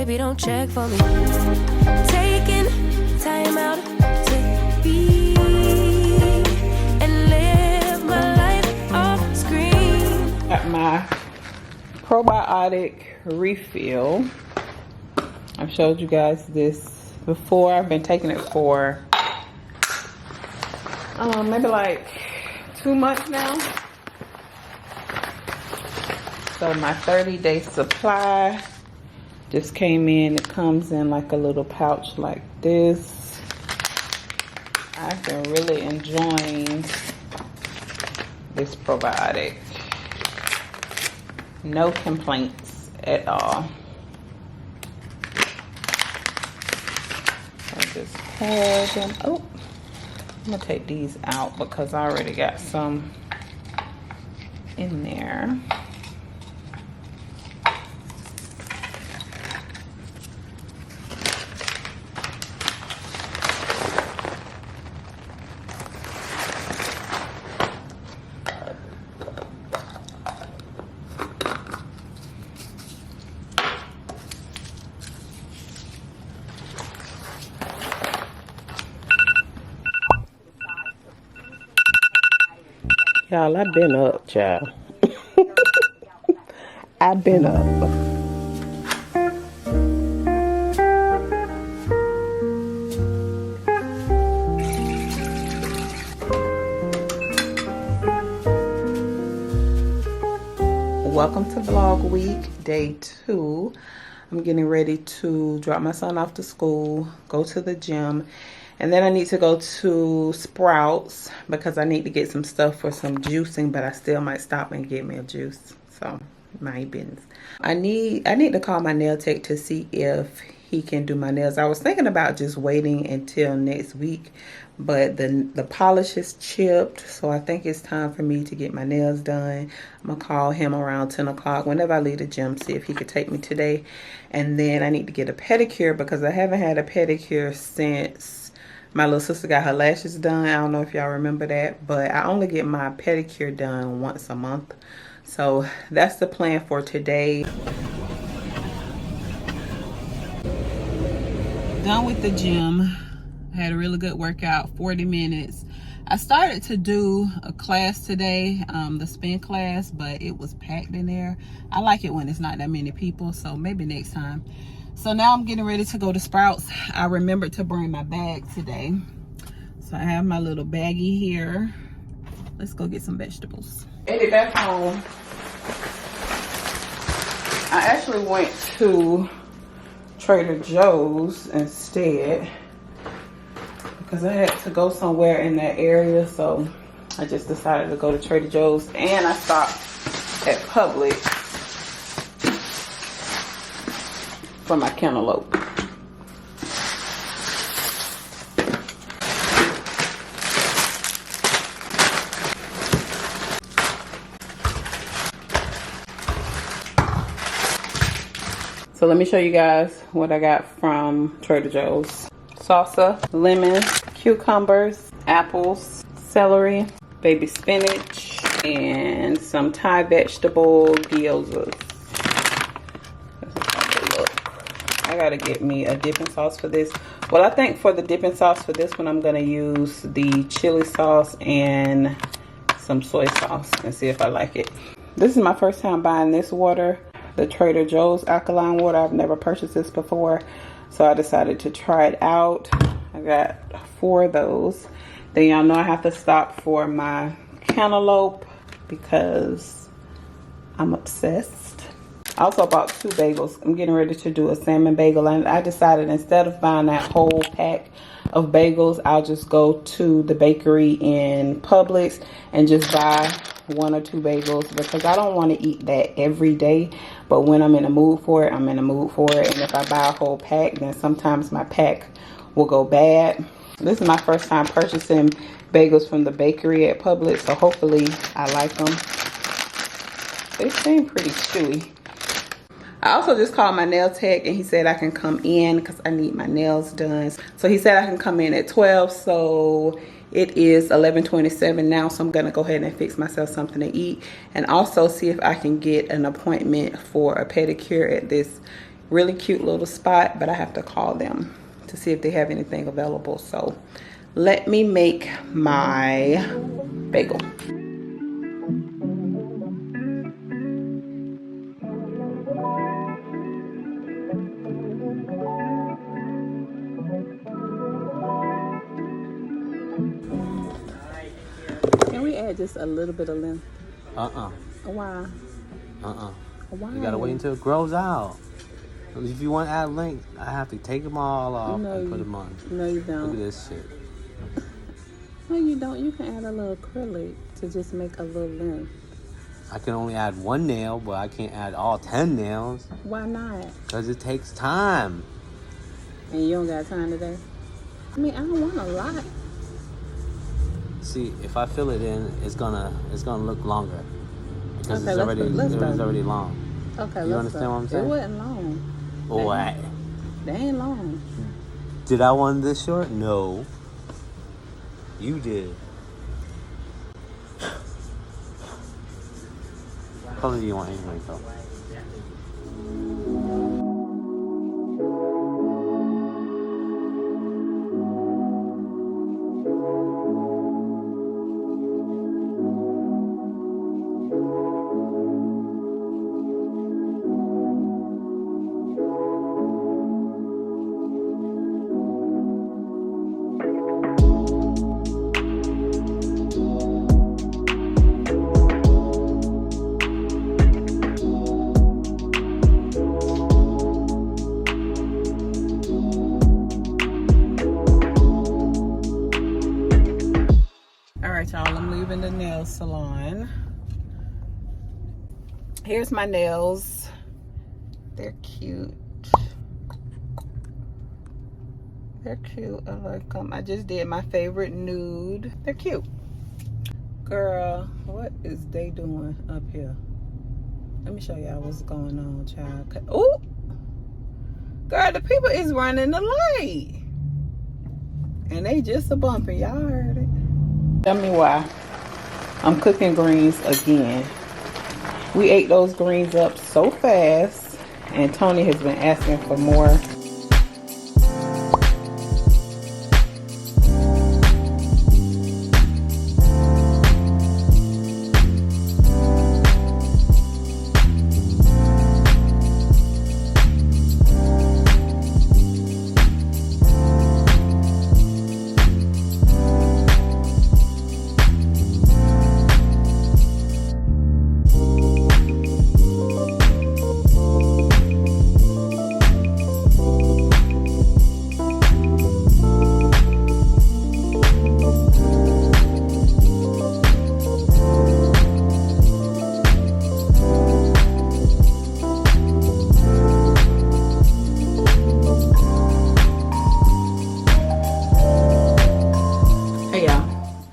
baby, don't check for me. Taking time out to be and live my life off screen. Got my probiotic refill. I've showed you guys this before. I've been taking it for maybe like 2 months now. So my 30-day supply just came in. It comes in like a little pouch like this. I've been really enjoying this probiotic. No complaints at all. So just pour them. Oh, I'm gonna take these out because I already got some in there. Y'all, I've been up, child. I've been up. Welcome to vlog week, day 2. I'm getting ready to drop my son off to school, go to the gym, and then I need to go to Sprouts because I need to get some stuff for some juicing, but I still might stop and get me a juice. So, my business. I need to call my nail tech to see if he can do my nails. I was thinking about just waiting until next week, but the polish is chipped, so I think it's time for me to get my nails done. I'm gonna call him around 10 o'clock whenever I leave the gym, see if he could take me today. And then I need to get a pedicure because I haven't had a pedicure since my little sister got her lashes done. I don't know if y'all remember that, but I only get my pedicure done once a month. So that's the plan for today. Done with the gym. I had a really good workout, 40 minutes. I started to do a class today, the spin class, but it was packed in there. I like it when it's not that many people, so maybe next time. So now I'm getting ready to go to Sprouts. I remembered to bring my bag today. So I have my little baggie here. Let's go get some vegetables. Made it back home. I actually went to Trader Joe's instead because I had to go somewhere in that area. So I just decided to go to Trader Joe's, and I stopped at Publix for my cantaloupe. So let me show you guys what I got from Trader Joe's. Salsa, lemon, cucumbers, apples, celery, baby spinach, and some Thai vegetable gyozas. I gotta get me a dipping sauce for this. Well, I think for the dipping sauce for this one, I'm gonna use the chili sauce and some soy sauce and see if I like it. This is my first time buying this water, the Trader Joe's alkaline water. I've never purchased this before, so I decided to try it out. I got 4 of those. Then y'all know I have to stop for my cantaloupe because I'm obsessed. I also bought 2 bagels. I'm getting ready to do a salmon bagel, and I decided instead of buying that whole pack of bagels, I'll just go to the bakery in Publix and just buy 1 or 2 bagels because I don't want to eat that every day. But when I'm in a mood for it, I'm in a mood for it. And if I buy a whole pack, then sometimes my pack will go bad. This is my first time purchasing bagels from the bakery at Publix, so hopefully I like them. They seem pretty chewy. I also just called my nail tech and he said I can come in because I need my nails done. So he said I can come in at 12. So it is 11:27 now. So I'm going to go ahead and fix myself something to eat. And also see if I can get an appointment for a pedicure at this really cute little spot, but I have to call them to see if they have anything available. So let me make my bagel. Can we add just a little bit of length? Why? Why? You gotta wait until it grows out. If you want to add length, I have to take them all off and put them on. No, you don't. Look at this shit. No, you don't. You can add a little acrylic to just make a little length. I can only add 1 nail, but I can't add all 10 nails. Why not? Because it takes time. And you don't got time today? I mean, I don't want a lot. See, if I fill it in, it's gonna look longer. Because Okay, it's already long. Okay, You understand what I'm saying? It wasn't long. What? They ain't long. Did I want this short? No. You did. What color do you want anyway, though? Y'all, I'm leaving the nail salon. Here's my nails. They're cute. They're cute. I like them. I just did my favorite nude. They're cute. Girl, what is they doing up here? Let me show y'all what's going on, child. Oh, girl, the people is running the light, and they just a bumping. Y'all heard it. Tell me why I'm cooking greens again. We ate those greens up so fast, and Tony has been asking for more.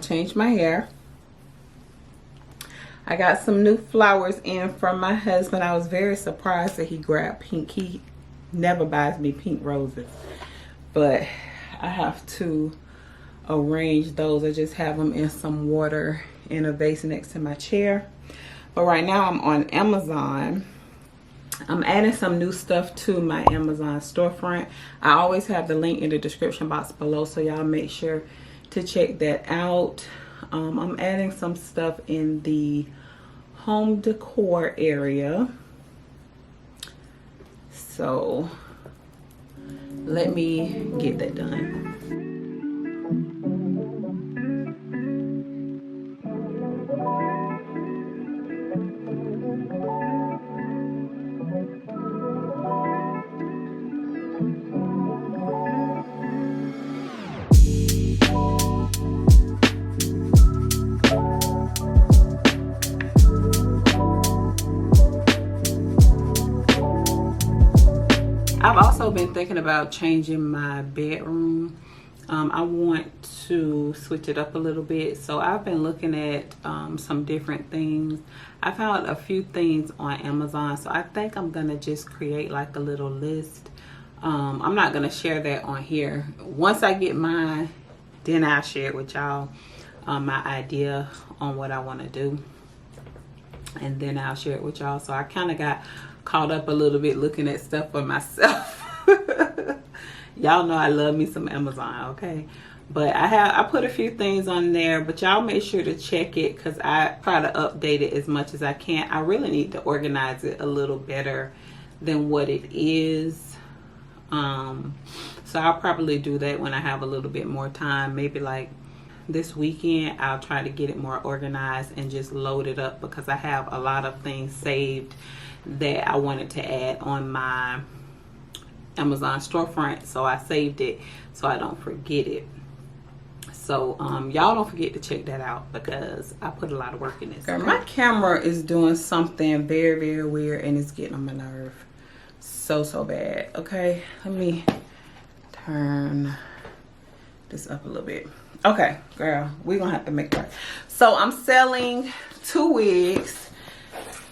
Changed my hair. I got some new flowers in from my husband. I was very surprised that he grabbed pink. He never buys me pink roses, but I have to arrange those. I just have them in some water in a vase next to my chair. But right now I'm on Amazon. I'm adding some new stuff to my Amazon storefront. I always have the link in the description box below, so y'all make sure to check that out. I'm adding some stuff in the home decor area. So let me get that done. I've also been thinking about changing my bedroom. I want to switch it up a little bit. So I've been looking at some different things. I found a few things on Amazon. So I think I'm going to just create like a little list. I'm not going to share that on here. Once I get mine, then I'll share it with y'all my idea on what I want to do. And then I'll share it with y'all. So I kind of got caught up a little bit looking at stuff for myself. Y'all know I love me some Amazon, okay? But I put a few things on there, but y'all make sure to check it because I try to update it as much as I can. I really need to organize it a little better than what it is. So I'll probably do that when I have a little bit more time. Maybe like this weekend, I'll try to get it more organized and just load it up because I have a lot of things saved that I wanted to add on my Amazon storefront. So I saved it so I don't forget it. So y'all don't forget to check that out because I put a lot of work in this. Girl, my camera is doing something very, very weird and it's getting on my nerve so bad. Okay, let me turn this up a little bit. Okay, girl, we're gonna have to make that. So I'm selling 2 wigs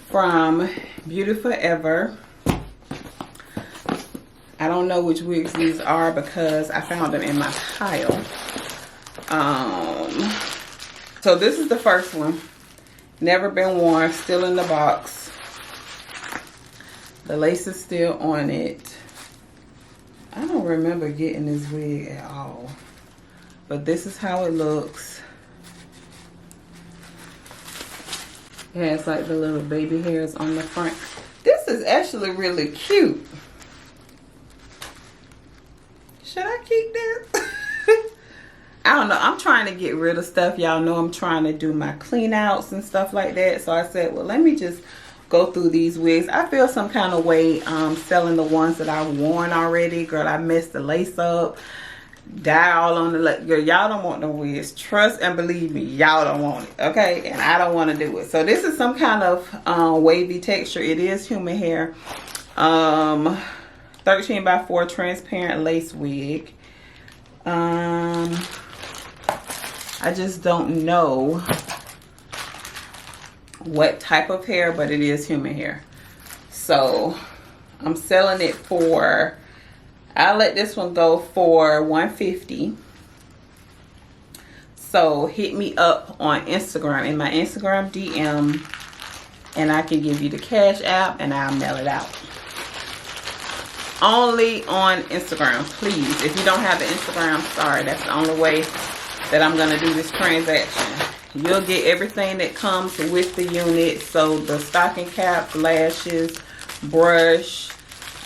from Beauty Forever. I don't know which wigs these are because I found them in my pile. So this is the first one. Never been worn, still in the box. The lace is still on it. I don't remember getting this wig at all. But this is how it looks. It has like the little baby hairs on the front. This is actually really cute. Should I keep this? I don't know. I'm trying to get rid of stuff. Y'all know I'm trying to do my clean outs and stuff like that. So I said, well, let me just go through these wigs. I feel some kind of way selling the ones that I've worn already. Girl, I messed the lace up. Dye all on the leg. Girl, y'all don't want no wigs. Trust and believe me, y'all don't want it. Okay? And I don't want to do it. So this is some kind of wavy texture. It is human hair. 13 by 4 transparent lace wig. I just don't know what type of hair, but it is human hair. So I'm selling it for, I'll let this one go for $150. So hit me up on Instagram, in my Instagram DM, and I can give you the Cash App and I'll mail it out. Only on Instagram, please. If you don't have the Instagram, sorry, that's the only way that I'm gonna do this transaction. You'll get everything that comes with the unit. So the stocking cap, lashes, brush,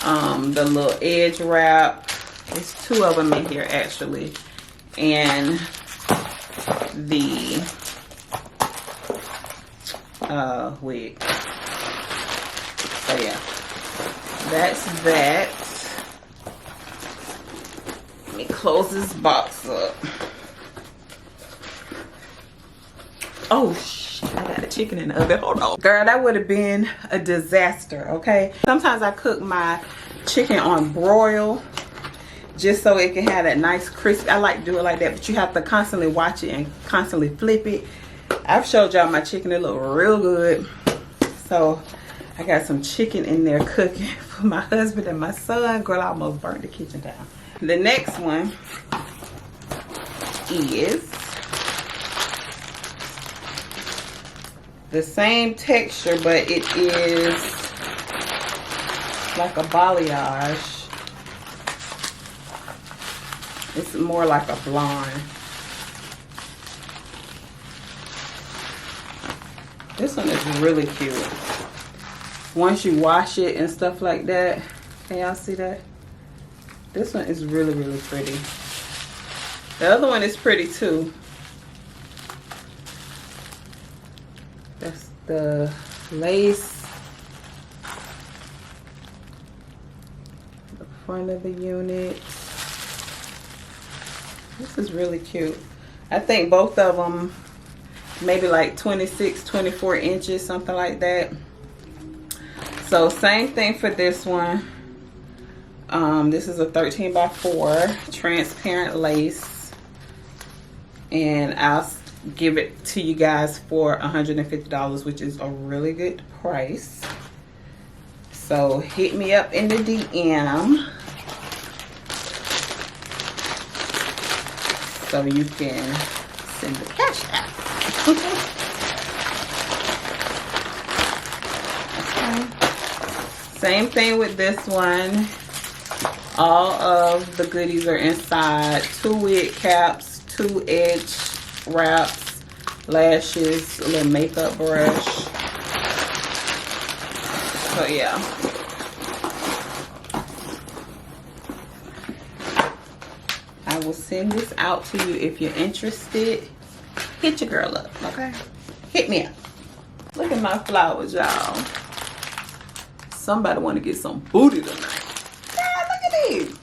the little edge wrap. There's 2 of them in here actually. And the wig. So yeah, that's that. Let me close this box up. Oh shit, I got a chicken in the oven. Hold on. Girl, that would have been a disaster, okay? Sometimes I cook my chicken on broil just so it can have that nice crisp. I like to do it like that, but you have to constantly watch it and constantly flip it. I've showed y'all my chicken. It look real good. So I got some chicken in there cooking for my husband and my son. Girl, I almost burnt the kitchen down. The next one is the same texture, but it is like a balayage. It's more like a blonde. This one is really cute. Once you wash it and stuff like that, can y'all see that? This one is really, really pretty. The other one is pretty too. That's the lace. The front of the unit. This is really cute. I think both of them maybe like 26, 24 inches, something like that. So same thing for this one. This is a 13 by 4 transparent lace. And I'll give it to you guys for $150, which is a really good price. So hit me up in the DM so you can send the cash out. Okay. Same thing with this one. All of the goodies are inside. 2 wig caps, 2 edge wraps, lashes, a little makeup brush. So yeah. I will send this out to you if you're interested. Hit your girl up, okay? Hit me up. Look at my flowers, y'all. Somebody want to get some booty tonight. God, look at these.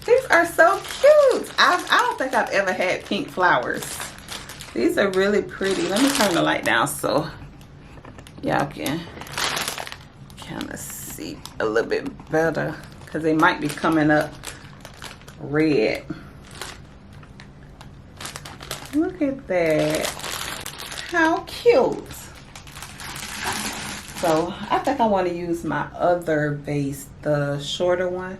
These are so cute. I don't think I've ever had pink flowers. These are really pretty. Let me turn the light down so y'all can kind of see a little bit better, because they might be coming up red. Look at that. How cute. So I think I want to use my other base, the shorter one.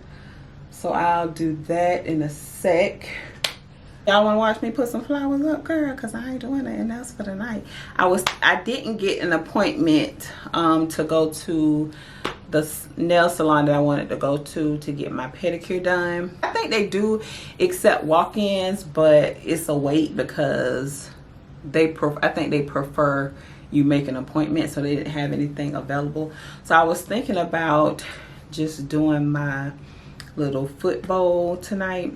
So I'll do that in a sec. Y'all want to watch me put some flowers up, girl? Because I ain't doing nothing else for the night. I didn't get an appointment to go to the nail salon that I wanted to go to get my pedicure done. I think they do accept walk-ins, but it's a wait because I think they prefer you make an appointment, so they didn't have anything available. So I was thinking about just doing my little foot bowl tonight.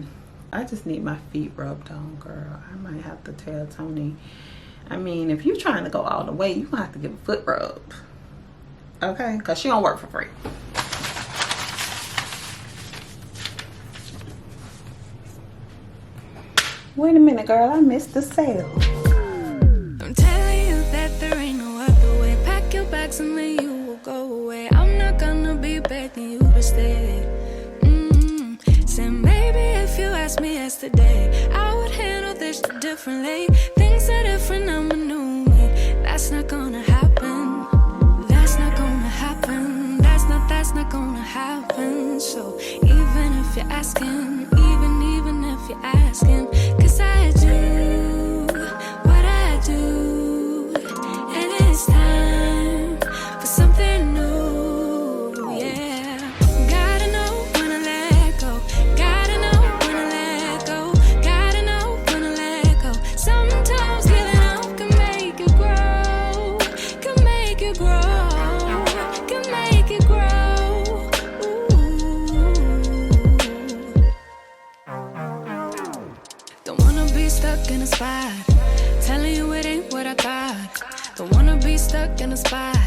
I just need my feet rubbed on, girl. I might have to tell Tony. I mean, if you're trying to go all the way, you're gonna have to give a foot rub. Okay? Because she don't work for free. Wait a minute, girl. I missed the sale. I'm telling you that there ain't no other way. Pack your bags and then you will go away. I'm not gonna be begging you to stay. Said maybe if you asked me yesterday, I would handle this differently. Things are different, I'm a new me. That's not gonna happen. That's not gonna happen. That's not gonna happen. So even if you're asking, even if you're asking, 'cause I do what I do, and it's time for something new. Yeah, gotta know when to let go. Gotta know when to let go. Gotta know when to let go. Sometimes giving up can make you grow. Can make you grow. Can make you grow. Don't wanna be stuck in a spot, telling you it ain't what I thought. Don't wanna be stuck in a spot,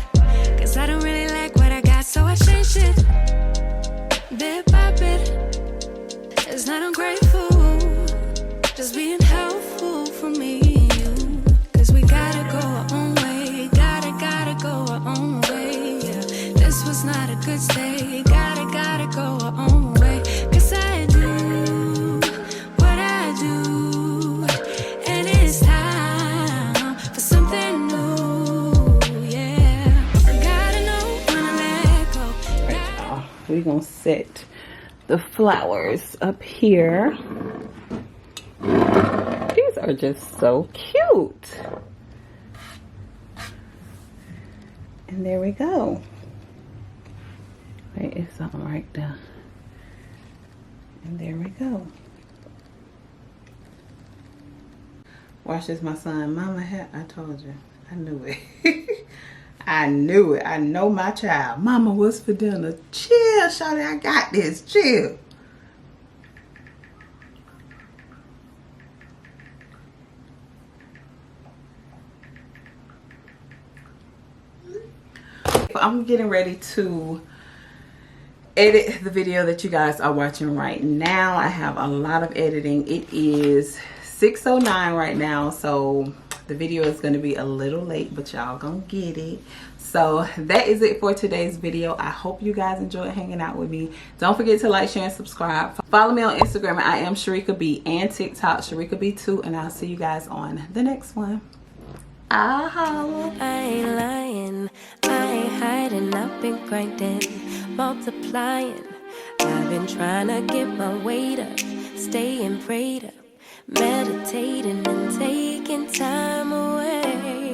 'cause I don't really like what I got, so I change it bit by bit. It's not ungrateful, just being helpful for me and you. 'Cause we gotta go our own way, gotta go our own way. Yeah, this was not a good stay, gotta go our own way. 'Cause I do what I do, and it's time for something new. Yeah, gotta know when to let go. Right, y'all. We're gonna set the flowers up here. These are just so cute. And there we go. Wait, it's something right there. And there we go. Watch this, my son. Mama had, I told you. I knew it. I knew it. I know my child. Mama, what's for dinner? Chill, shawty. I got this. Chill. I'm getting ready to edit the video that you guys are watching right now. I have a lot of editing. It is 6:09 right now, so the video is going to be a little late, but y'all gonna get it. So that is it for today's video. I hope you guys enjoyed hanging out with me. Don't forget to like, share, and subscribe. Follow me on Instagram at IAMSHERIKAB and TikTok SHERIKAB2, and I'll see you guys on the next one. I ain't lying, I ain't hiding, I've been grinding, multiplying. I've been trying to get my weight up, staying prayed up, meditating and taking time away.